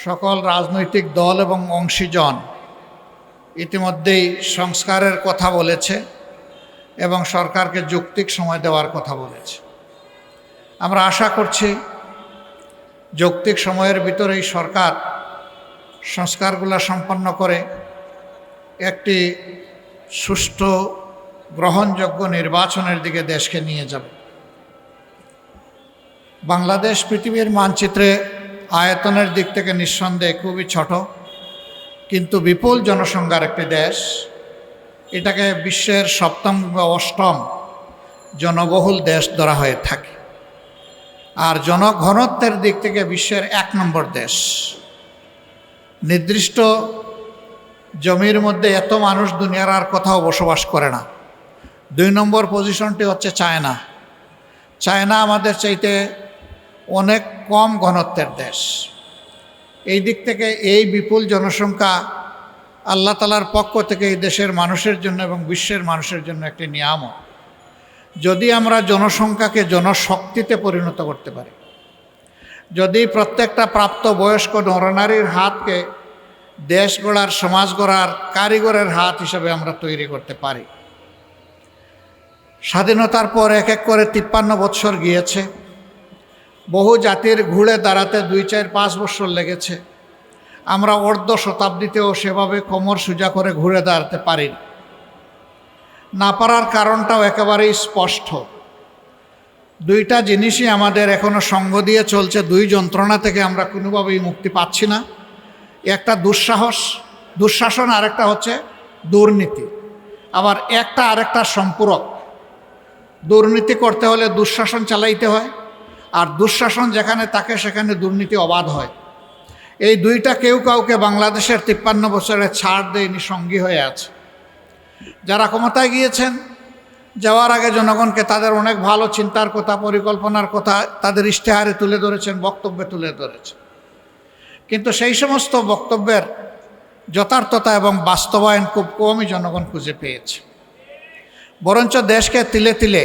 সকল রাজনৈতিক দল এবং অংশীজন ইতিমধ্যেই সংস্কারের কথা বলেছে এবং সরকারকে যৌক্তিক সময় দেওয়ার কথা বলেছে। আমরা আশা করছি যৌক্তিক সময়ের ভিতরেই সরকার সংস্কারগুলো সম্পন্ন করে একটি সুষ্ঠু গ্রহণযোগ্য নির্বাচনের দিকে দেশকে নিয়ে যাবে। বাংলাদেশ পৃথিবীর মানচিত্রে আয়তনের দিক থেকে নিঃসন্দেহে খুবই ছোট, কিন্তু বিপুল জনসংখ্যার একটি দেশ। এটাকে বিশ্বের সপ্তম বা অষ্টম জনবহুল দেশ ধরা হয়ে থাকে, আর জনঘনত্বের দিক থেকে বিশ্বের 1 নম্বর দেশ। নির্দিষ্ট জমির মধ্যে এত মানুষ দুনিয়ার আর কোথাও বসবাস করে না। 2 নম্বর পজিশনটি হচ্ছে চায়না। চায়না আমাদের চাইতে অনেক কম ঘনত্বের দেশ। এই দিক থেকে এই বিপুল জনসংখ্যা আল্লাহ তাআলার পক্ষ থেকে এই দেশের মানুষের জন্য এবং বিশ্বের মানুষের জন্য একটি নিয়ামত। যদি আমরা জনসংখ্যাকে জনশক্তিতে পরিণত করতে পারি, যদি প্রত্যেকটা প্রাপ্তবয়স্ক নরনারীর হাতকে দেশ গড়ার, সমাজ গড়ার কারিগরের হাত হিসাবে আমরা তৈরি করতে পারি। স্বাধীনতার পর এক এক করে 53 বৎসর গিয়েছে। বহু জাতির ঘুরে দাঁড়াতে 2, 4, 5 বছর লেগেছে। আমরা অর্ধ শতাব্দীতেও সেভাবে কোমর সোজা করে ঘুরে দাঁড়াতে পারি না। পারার কারণটাও একেবারেই স্পষ্ট। 2টা জিনিসই আমাদের এখনো সঙ্গ দিয়ে চলছে। 2 যন্ত্রণা থেকে আমরা কোনোভাবেই মুক্তি পাচ্ছি না। একটা দুঃশাসন, আরেকটা হচ্ছে দুর্নীতি। আবার একটা আরেকটা সম্পূরক। দুর্নীতি করতে হলে দুঃশাসন চালাইতে হয়, আর দুঃশাসন যেখানে থাকে সেখানে দুর্নীতি অবাধ হয়। এই 2টা কেউ কাউকে বাংলাদেশের 53 বছরের ছাড় দেয়নি, সঙ্গী হয়ে আছে। যারা ক্ষমতায় গিয়েছেন, যাওয়ার আগে জনগণকে তাদের অনেক ভালো চিন্তার কথা, পরিকল্পনার কথা তাদের ইশতেহারে তুলে ধরেছেন, বক্তব্যে তুলে ধরেছেন। কিন্তু সেই সমস্ত বক্তব্যের যথার্থতা এবং বাস্তবায়ন খুব কমই জনগণ খুঁজে পেয়েছে। বরঞ্চ দেশকে তিলে তিলে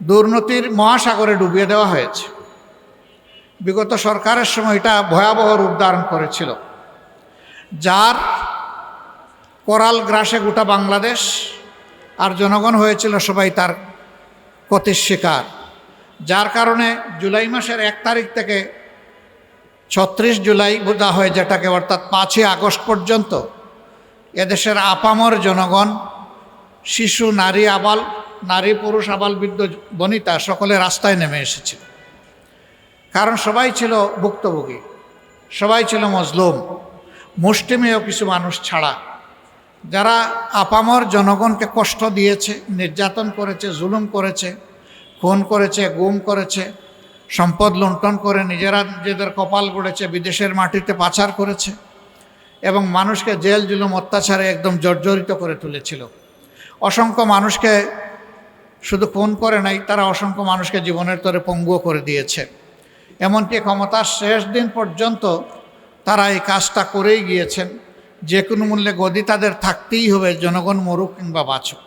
দুর্নীতির মহাসাগরে ডুবিয়ে দেওয়া হয়েছে। বিগত সরকারের সময় এটা ভয়াবহ রূপ ধারণ করেছিল, যার করাল গ্রাসে গোটা বাংলাদেশ, আর জনগণ হয়েছিল সবাই তার ক্ষতির শিকার। যার কারণে জুলাই মাসের 1 তারিখ থেকে 36 জুলাই বোঝা হয় যেটাকে, অর্থাৎ 5ই আগস্ট পর্যন্ত এদেশের আপামর জনগণ, শিশু, নারী পুরুষ, আবাল বৃদ্ধ বনিতা সকলে রাস্তায় নেমে এসেছিল। কারণ সবাই ছিল ভুক্তভোগী, সবাই ছিল মজলুম, মুষ্টিমেয় কিছু মানুষ ছাড়া। যারা আপামর জনগণকে কষ্ট দিয়েছে, নির্যাতন করেছে, জুলুম করেছে, খুন করেছে, গুম করেছে, সম্পদ লুণ্ঠন করে নিজেদের কপাল গড়েছে, বিদেশের মাটিতে পাচার করেছে এবং মানুষকে জেল জুলুম অত্যাচারে একদম জর্জরিত করে তুলেছিল। অসংখ্য মানুষকে শুধু খুন করে নাই, তারা অসংখ্য মানুষকে জীবনের তরে পঙ্গুও করে দিয়েছে। এমনকি ক্ষমতার শেষ দিন পর্যন্ত তারা এই কাজটা করেই গিয়েছেন। যে কোনো মূল্যে গদি তাদের থাকতেই হবে, জনগণ মরুক কিংবা বাঁচুক।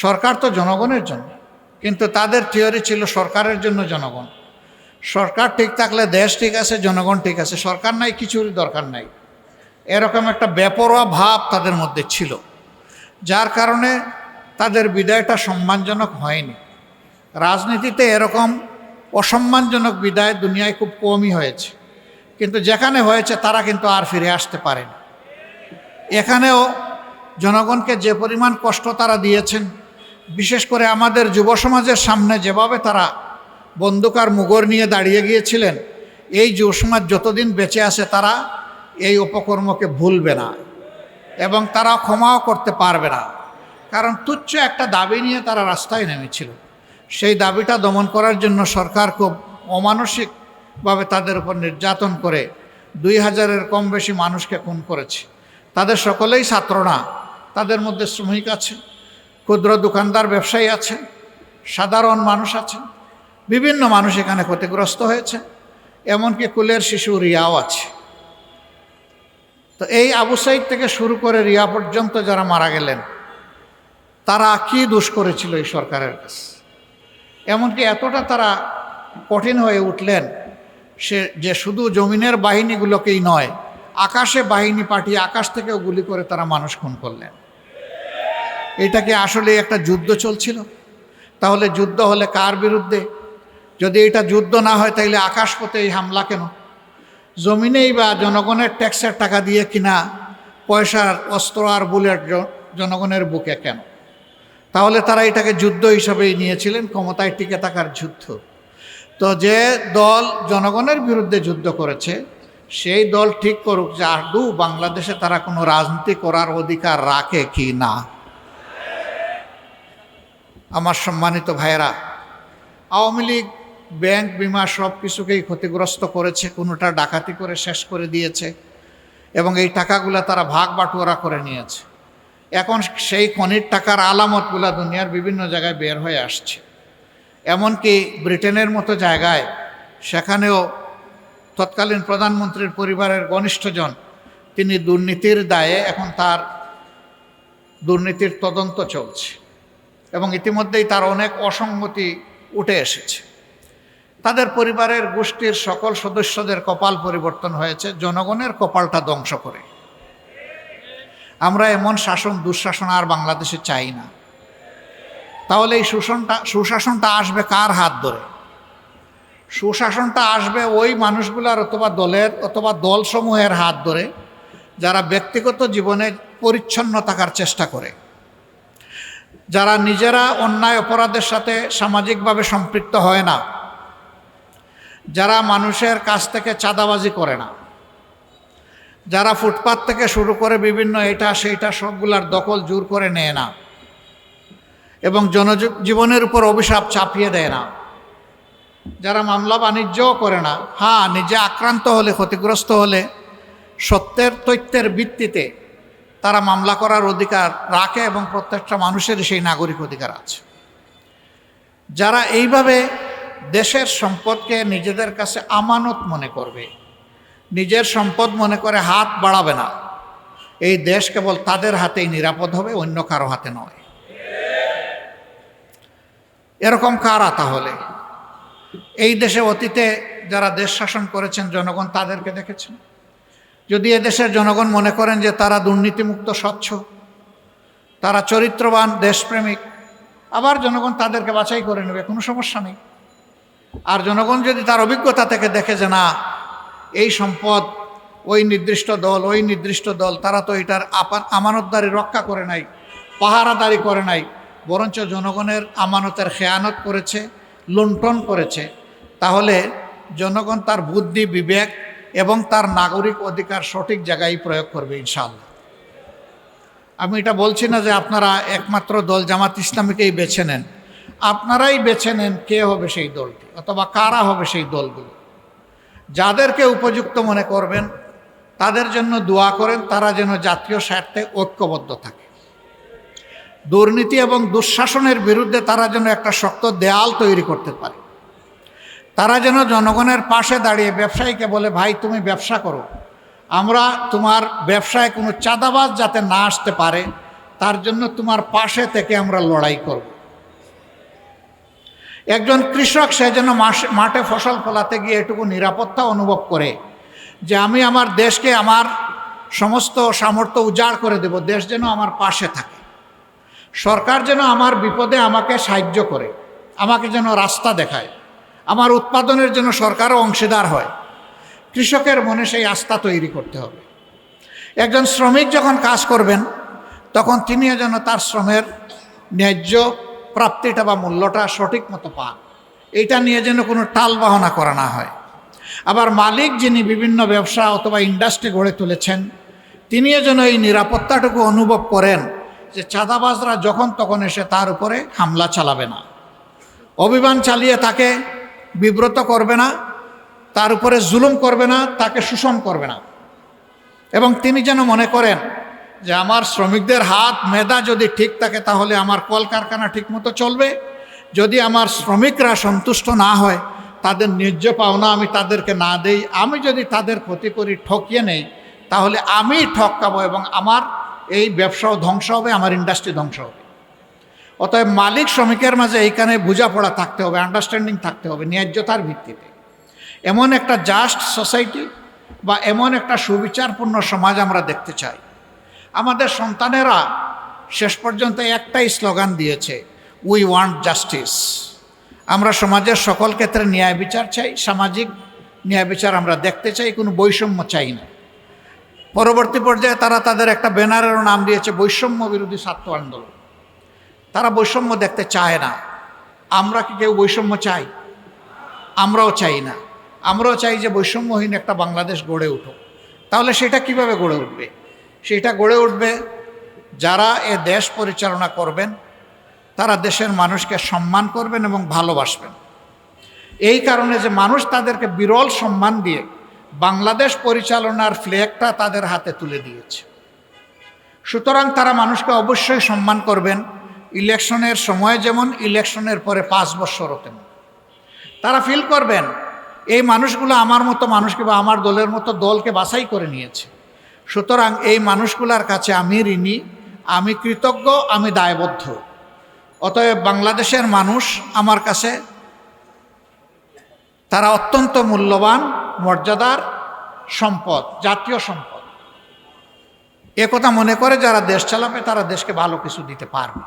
সরকার তো জনগণের জন্য, কিন্তু তাদের থিওরি ছিল সরকারের জন্য জনগণ। সরকার ঠিক থাকলে দেশ ঠিক আছে, জনগণ ঠিক আছে, সরকার নাই, কিছুর দরকার নাই। এরকম একটা বেপরোয়া ভাব তাদের মধ্যে ছিল, যার কারণে তাদের বিদায়টা সম্মানজনক হয়নি। রাজনীতিতে এরকম অসম্মানজনক বিদায় দুনিয়ায় খুব কমই হয়েছে, কিন্তু যেখানে হয়েছে তারা কিন্তু আর ফিরে আসতে পারেনি। এখানেও জনগণকে যে পরিমাণ কষ্ট তারা দিয়েছেন, বিশেষ করে আমাদের যুব সমাজের সামনে যেভাবে তারা বন্দুক আর মুগর নিয়ে দাঁড়িয়ে গিয়েছিলেন, এই যুব সমাজ যতদিন বেঁচে আছে তারা এই অপকর্মকে ভুলবে না এবং তারা ক্ষমাও করতে পারবে না। কারণ তুচ্ছ একটা দাবি নিয়ে তারা রাস্তায় নেমেছিল। সেই দাবিটা দমন করার জন্য সরকার খুব অমানসিকভাবে তাদের উপর নির্যাতন করে 2000-এর কম বেশি মানুষকে খুন করেছে। তাদের সকলেই ছাত্র না, তাদের মধ্যে শ্রমিক আছে, ক্ষুদ্র দোকানদার, ব্যবসায়ী আছে, সাধারণ মানুষ আছে, বিভিন্ন মানুষ এখানে ক্ষতিগ্রস্ত হয়েছে, এমনকি কুলের শিশু রিয়াও আছে। তো এই আবু সাইদ থেকে শুরু করে রিয়া পর্যন্ত যারা মারা গেলেন, তারা কি দোষ করেছিল এই সরকারের কাছে? এমনকি এতটা তারা কঠিন হয়ে উঠলেন, সে যে শুধু জমিনের বাহিনীগুলোকেই নয়, আকাশে বাহিনী পাঠিয়ে আকাশ থেকেও গুলি করে তারা মানুষ খুন করলেন। এটাকে আসলে একটা যুদ্ধ চলছিল? তাহলে যুদ্ধ হলে কার বিরুদ্ধে? যদি এটা যুদ্ধ না হয় তাহলে আকাশপথে এই হামলা কেন? জমিনেই বা জনগণের ট্যাক্সের টাকা দিয়ে কিনা পয়সার অস্ত্র আর বুলেট জনগণের বুকে কেন? তাহলে তারা এটাকে যুদ্ধ হিসাবেই নিয়েছিলেন, ক্ষমতায় টিকে থাকার যুদ্ধ। তো যে দল জনগণের বিরুদ্ধে যুদ্ধ করেছে সেই দল ঠিক করুক যে আদৌ বাংলাদেশে তারা কোনো রাজনীতি করার অধিকার রাখে কি না। আমার সম্মানিত ভাইয়েরা, আওয়ামী লীগ ব্যাংক বিমা সব কিছুকেই ক্ষতিগ্রস্ত করেছে, কোনোটা ডাকাতি করে শেষ করে দিয়েছে এবং এই টাকাগুলো তারা ভাগ বাটোয়ারা করে নিয়েছে। এখন সেই খনির টাকার আলামতগুলো দুনিয়ার বিভিন্ন জায়গায় বের হয়ে আসছে। এমনকি ব্রিটেনের মতো জায়গায় সেখানেও তৎকালীন প্রধানমন্ত্রীর পরিবারের ঘনিষ্ঠজন তিনি দুর্নীতির দায়ে এখন তার দুর্নীতির তদন্ত চলছে এবং ইতিমধ্যেই তার অনেক অসঙ্গতি উঠে এসেছে। তাদের পরিবারের গোষ্ঠীর সকল সদস্যদের কপাল পরিবর্তন হয়েছে জনগণের কপালটা ধ্বংস করে। আমরা এমন শাসন দুঃশাসন আর বাংলাদেশে চাই না। তাহলে এই সুশাসনটা আসবে কার হাত ধরে? সুশাসনটা আসবে ওই মানুষগুলার অথবা দলসমূহের হাত ধরে যারা ব্যক্তিগত জীবনে পরিচ্ছন্ন থাকার চেষ্টা করে, যারা নিজেরা অন্যায় অপরাধের সাথে সামাজিকভাবে সম্পৃক্ত হয় না, যারা মানুষের কাছ থেকে চাঁদাবাজি করে না, যারা ফুটপাত থেকে শুরু করে বিভিন্ন এটা সেইটা সবগুলার দখল জোর করে নেয় না এবং জনজীবনের উপর অভিশাপ চাপিয়ে দেয় না, যারা মামলা বাণিজ্যও করে না, হ্যাঁ নিজে আক্রান্ত হলে ক্ষতিগ্রস্ত হলে সত্যের তথ্যের ভিত্তিতে তারা মামলা করার অধিকার রাখে এবং প্রত্যেকটা মানুষের সেই নাগরিক অধিকার আছে। যারা এইভাবে দেশের সম্পদকে নিজেদের কাছে আমানত মনে করবে, নিজের সম্পদ মনে করে হাত বাড়াবে না, এই দেশ কেবল তাদের হাতেই নিরাপদ হবে, অন্য কারো হাতে নয়। এরকম কারা তাহলে? এই দেশে অতীতে যারা দেশ শাসন করেছেন জনগণ তাদেরকে দেখেছেন। যদি এদেশের জনগণ মনে করেন যে তারা দুর্নীতিমুক্ত, স্বচ্ছ, তারা চরিত্রবান, দেশপ্রেমিক, আবার জনগণ তাদেরকে বাছাই করে নেবে, কোনো সমস্যা নেই। আর জনগণ যদি তার অভিজ্ঞতা থেকে দেখে যে না, এই সম্পদ ওই নির্দিষ্ট দল তারা তো এটার আমানতদারি রক্ষা করে নাই, পাহারাদারি করে নাই, বরঞ্চ জনগণের আমানতের খেয়ানত করেছে, লুণ্ঠন করেছে, তাহলে জনগণ তার বুদ্ধি, বিবেক এবং তার নাগরিক অধিকার সঠিক জায়গায় প্রয়োগ করবে ইনশাআল্লাহ। আমি এটা বলছি না যে আপনারা একমাত্র দল জামাত ইসলামীকেই বেছে নেন, আপনারাই বেছে নেন কে হবে সেই দলটি অথবা কারা হবে সেই দলগুলো। যাদেরকে উপযুক্ত মনে করবেন তাদের জন্য দোয়া করেন, তারা যেন জাতীয় স্বার্থে ঐক্যবদ্ধ থাকে। দুর্নীতি এবং দুঃশাসনের বিরুদ্ধে তারা যেন একটা শক্ত দেয়াল তৈরি করতে পারে। তারা যেন জনগণের পাশে দাঁড়িয়ে ব্যবসায়ীকে বলে, ভাই তুমি ব্যবসা করো, আমরা তোমার ব্যবসায় কোনো চাঁদাবাজ যাতে না আসতে পারে তার জন্য তোমার পাশে থেকে আমরা লড়াই করব। একজন কৃষক সে যেন মাঠে ফসল ফলাতে গিয়ে এটুকু নিরাপত্তা অনুভব করে যে আমি আমার দেশকে আমার সমস্ত সামর্থ্য উজাড় করে দেব, দেশ যেন আমার পাশে থাকে, সরকার যেন আমার বিপদে আমাকে সাহায্য করে, আমাকে যেন রাস্তা দেখায়, আমার উৎপাদনের জন্য সরকারও অংশীদার হয়। কৃষকের মনে সেই আস্থা তৈরি করতে হবে। একজন শ্রমিক যখন কাজ করবেন তখন তিনিও যেন তার শ্রমের ন্যায্য প্রাপ্তিটা বা মূল্যটা সঠিক মতো পান, এটা নিয়ে যেন কোনো টাল বাহানা করা না হয়। আবার মালিক যিনি বিভিন্ন ব্যবসা অথবা ইন্ডাস্ট্রি গড়ে তুলেছেন তিনিও যেন এই নিরাপত্তাটুকু অনুভব করেন যে চাঁদাবাজরা যখন তখন এসে তার উপরে হামলা চালাবে না, অভিযান চালিয়ে তাকে বিব্রত করবে না, তার উপরে জুলুম করবে না, তাকে শোষণ করবে না। এবং তিনি যেন মনে করেন যে আমার শ্রমিকদের হাত মেধা যদি ঠিক থাকে তাহলে আমার কলকারখানা ঠিকমতো চলবে। যদি আমার শ্রমিকরা সন্তুষ্ট না হয়, তাদের ন্যায্য পাওনা আমি তাদেরকে না দেই, আমি যদি তাদের ক্ষতি করি, ঠকিয়ে নেই, তাহলে আমি ঠকাবো এবং আমার এই ব্যবসাও ধ্বংস হবে, আমার ইন্ডাস্ট্রি ধ্বংস হবে। অতএব মালিক শ্রমিকের মাঝে এইখানে বোঝাপড়া থাকতে হবে, আন্ডারস্ট্যান্ডিং থাকতে হবে ন্যায্যতার ভিত্তিতে। এমন একটা জাস্ট সোসাইটি বা এমন একটা সুবিচারপূর্ণ সমাজ আমরা দেখতে চাই। আমাদের সন্তানেরা শেষ পর্যন্ত একটাই স্লোগান দিয়েছে, উই ওয়ান্ট জাস্টিস। আমরা সমাজের সকল ক্ষেত্রে ন্যায় বিচার চাই, সামাজিক ন্যায় বিচার আমরা দেখতে চাই, কোনো বৈষম্য চাই না। পরবর্তী পর্যায়ে তারা তাদের একটা ব্যানারেরও নাম দিয়েছে বৈষম্য বিরোধী ছাত্র আন্দোলন। তারা বৈষম্য দেখতে চায় না। আমরা কি কেউ বৈষম্য চাই? আমরাও চাই না। আমরাও চাই যে বৈষম্যহীন একটা বাংলাদেশ গড়ে উঠুক। তাহলে সেটা কিভাবে গড়ে উঠবে? সেটা গড়ে উঠবে যারা এ দেশ পরিচালনা করবেন তারা দেশের মানুষকে সম্মান করবেন এবং ভালোবাসবেন। এই কারণে যে মানুষ তাদেরকে বিরল সম্মান দিয়ে বাংলাদেশ পরিচালনার ফ্ল্যাগটা তাদের হাতে তুলে দিয়েছে। সুতরাং তারা মানুষকে অবশ্যই সম্মান করবেন, ইলেকশনের সময় যেমন, ইলেকশনের পরে 5 বছরও তেমন। তারা ফিল করবেন এই মানুষগুলো আমার মতো মানুষকে বা আমার দলের মতো দলকে বাছাই করে নিয়েছে। সুতরাং এই মানুষগুলোর কাছে আমি ঋণী, আমি কৃতজ্ঞ, আমি দায়বদ্ধ। অতএব বাংলাদেশের মানুষ আমার কাছে তারা অত্যন্ত মূল্যবান, মর্যাদার সম্পদ, জাতীয় সম্পদ। এ কথা মনে করে যারা দেশ চালাবে তারা দেশকে ভালো কিছু দিতে পারবে।